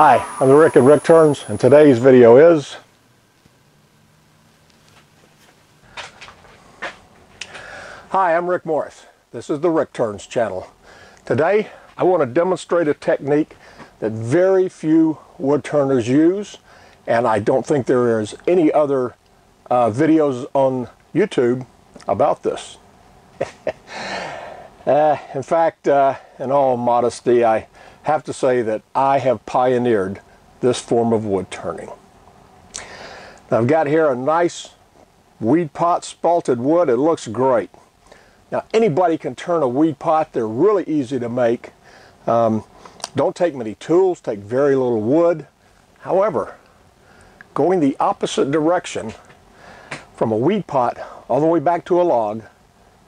Hi, I'm Rick at Rick Turns, and today's video is Hi, I'm Rick Morris. This is the Rick Turns channel. Today I want to demonstrate a technique that very few wood turners use, and I don't think there is any other videos on YouTube about this. In fact, in all modesty, I have to say that I have pioneered this form of wood turning. Now, I've got here a nice Weedpot spalted wood. It looks great. Now, anybody can turn a Weedpot. They're really easy to make. Don't take many tools, take very little wood. However, going the opposite direction from a Weedpot all the way back to a log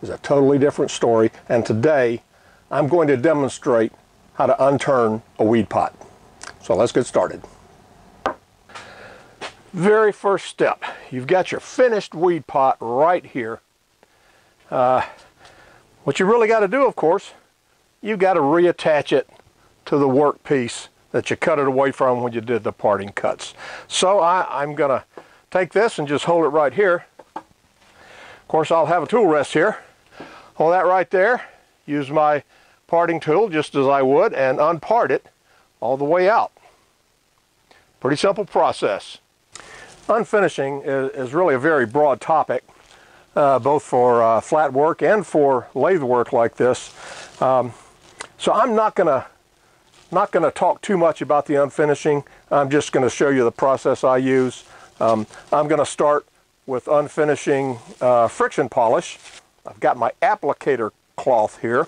is a totally different story, and today I'm going to demonstrate how to unturn a Weedpot. So let's get started. Very first step, you've got your finished Weedpot right here. What you really got to do, of course, you've got to reattach it to the workpiece that you cut it away from when you did the parting cuts. So I'm going to take this and just hold it right here. Of course, I'll have a tool rest here. Hold that right there. Use my parting tool just as I would and unpart it all the way out. Pretty simple process. Unfinishing is really a very broad topic, both for flat work and for lathe work like this. So I'm not gonna talk too much about the unfinishing. I'm just going to show you the process I use. I'm going to start with unfinishing friction polish. I've got my applicator cloth here,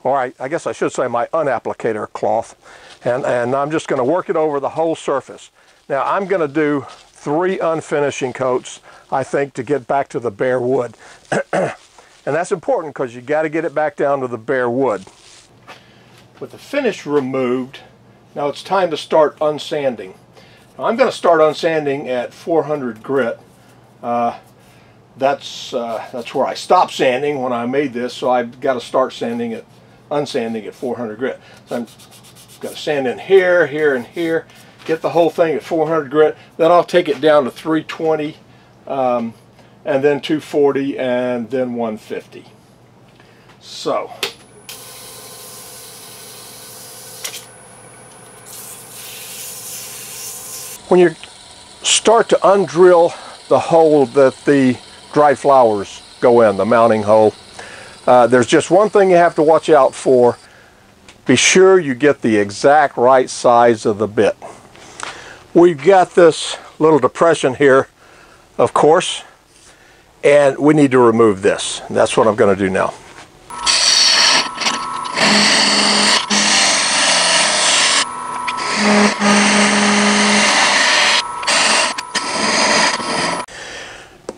or I guess I should say my unapplicator cloth, and I'm just going to work it over the whole surface. Now I'm going to do 3 unfinishing coats, I think, to get back to the bare wood. And that's important because you got to get it back down to the bare wood. With the finish removed, now it's time to start unsanding. Now I'm going to start unsanding at 400 grit. That's where I stopped sanding when I made this, so I've got to start unsanding at 400 grit. So I'm going to sand in here, here, and here, get the whole thing at 400 grit. Then I'll take it down to 320, and then 240, and then 150. So when you start to undrill the hole that the dried flowers go in, the mounting hole, there's just one thing you have to watch out for. Be sure you get the exact right size of the bit. We've got this little depression here, of course, and we need to remove this. And that's what I'm going to do now.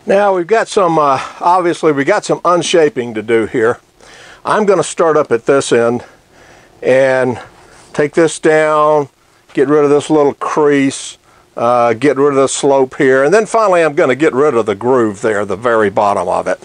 Now we've got some, obviously we got some unshaping to do here. I'm going to start up at this end and take this down, get rid of this little crease, get rid of the slope here, and then finally I'm going to get rid of the groove there, the very bottom of it.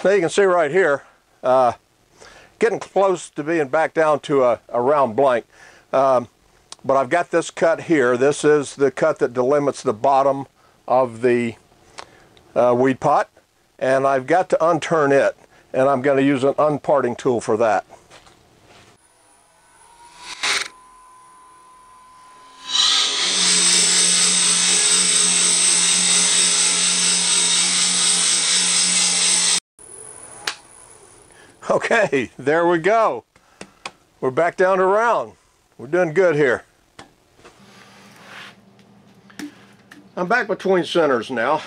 Now you can see right here, getting close to being back down to a round blank. But I've got this cut here. This is the cut that delimits the bottom of the Weedpot, and I've got to unturn it, and I'm going to use an unparting tool for that. Okay, there we go. We're back down to round. We're doing good here. I'm back between centers now.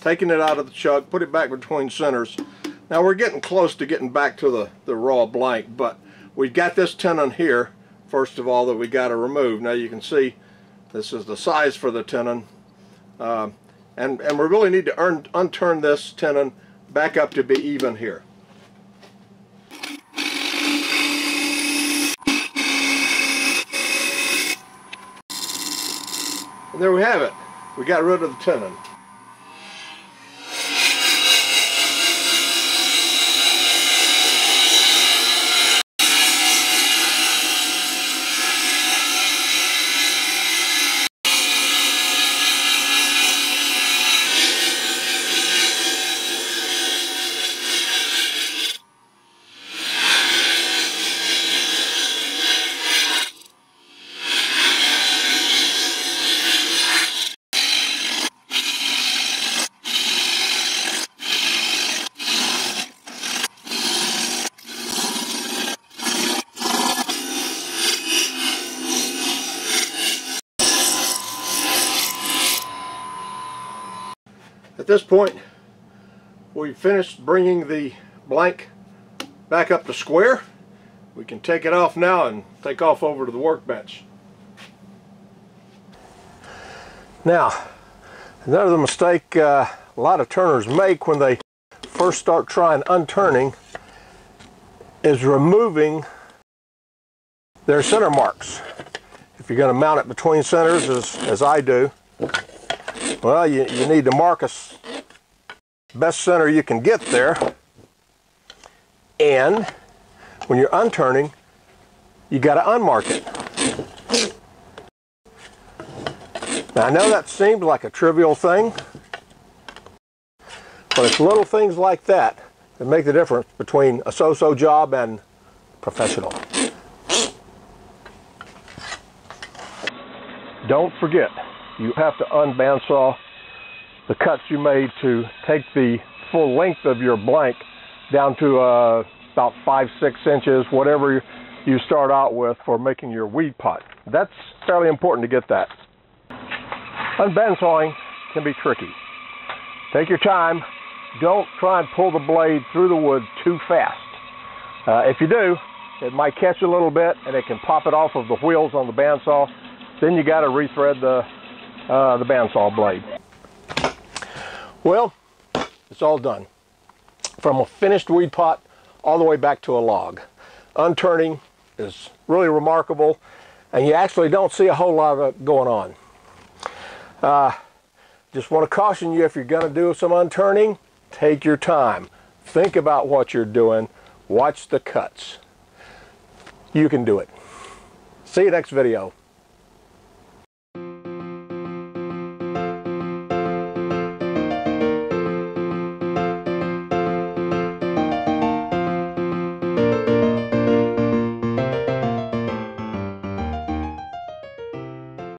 Taking it out of the chuck, put it back between centers. Now we're getting close to getting back to the raw blank, but we've got this tenon here, first of all, that we got to remove. Now you can see this is the size for the tenon. And we really need to unturn this tenon back up to be even here. And there we have it. We got rid of the tenon. At this point, we've finished bringing the blank back up to square. We can take it off now and take off over to the workbench. Now, another mistake a lot of turners make when they first start trying unturning is removing their center marks. If you're going to mount it between centers, as I do, well, you need to mark a best center you can get there, and when you're unturning, you got to unmark it. Now I know that seems like a trivial thing, but it's little things like that that make the difference between a so-so job and professional. Don't forget, you have to unbandsaw the cuts you made to take the full length of your blank down to about 5-6 inches, whatever you start out with for making your weed pot. That's fairly important to get that. Unbandsawing can be tricky. Take your time. Don't try and pull the blade through the wood too fast. If you do, it might catch a little bit and it can pop it off of the wheels on the bandsaw. Then you got to rethread the bandsaw blade. Well, it's all done. From a finished weed pot all the way back to a log. Unturning is really remarkable, and you actually don't see a whole lot of it going on. Just want to caution you, if you're going to do some unturning, take your time. Think about what you're doing. Watch the cuts. You can do it. See you next video.